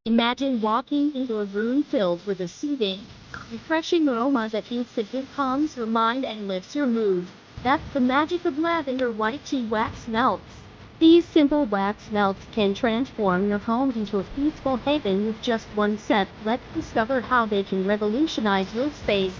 Imagine walking into a room filled with a soothing, refreshing aroma that instantly calms your mind and lifts your mood. That's the magic of lavender white tea wax melts. These simple wax melts can transform your home into a peaceful haven with just one scent. Let's discover how they can revolutionize your space.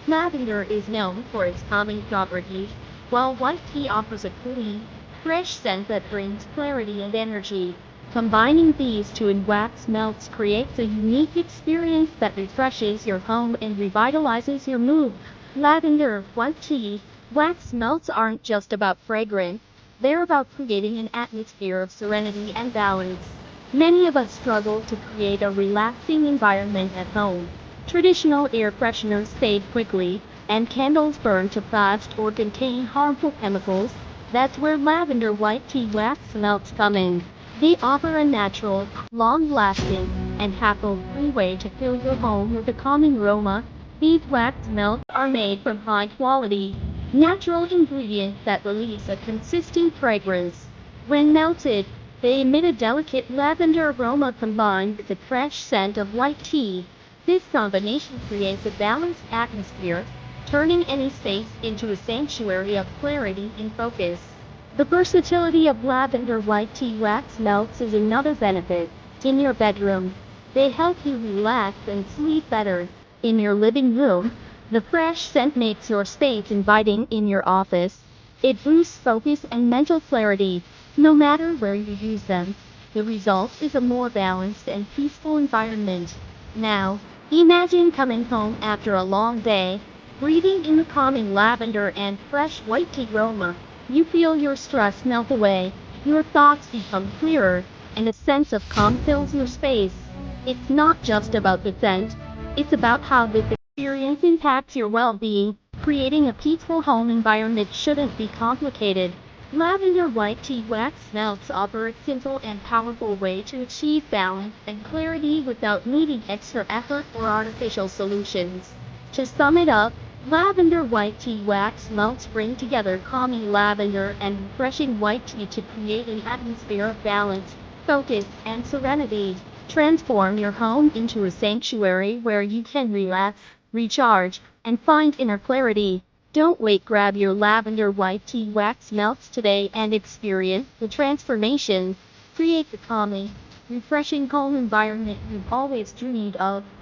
Lavender is known for its calming properties, while white tea offers a clean, fresh scent that brings clarity and energy. Combining these two in wax melts creates a unique experience that refreshes your home and revitalizes your mood. Lavender white tea wax melts aren't just about fragrance, they're about creating an atmosphere of serenity and balance. Many of us struggle to create a relaxing environment at home. Traditional air fresheners fade quickly, and candles burn too fast or contain harmful chemicals. That's where lavender white tea wax melts come in. They offer a natural, long-lasting, and hassle-free way to fill your home with a calming aroma. These wax melts are made from high-quality, natural ingredients that release a consistent fragrance. When melted, they emit a delicate lavender aroma combined with the fresh scent of white tea. This combination creates a balanced atmosphere, turning any space into a sanctuary of clarity and focus. The versatility of lavender white tea wax melts is another benefit. In your bedroom, they help you relax and sleep better. In your living room, the fresh scent makes your space inviting. In your office, it boosts focus and mental clarity. No matter where you use them, the result is a more balanced and peaceful environment. Now, imagine coming home after a long day, breathing in the calming lavender and fresh white tea aroma. You feel your stress melt away, your thoughts become clearer, and a sense of calm fills your space. It's not just about the scent, it's about how this experience impacts your well-being. Creating a peaceful home environment shouldn't be complicated. Lavender white tea wax melts offer a simple and powerful way to achieve balance and clarity without needing extra effort or artificial solutions. To sum it up, lavender white tea wax melts bring together calming lavender and refreshing white tea to create an atmosphere of balance, focus, and serenity. Transform your home into a sanctuary where you can relax, recharge, and find inner clarity. Don't wait, grab your lavender white tea wax melts today and experience the transformation. Create the calming, refreshing home environment you've always dreamed of.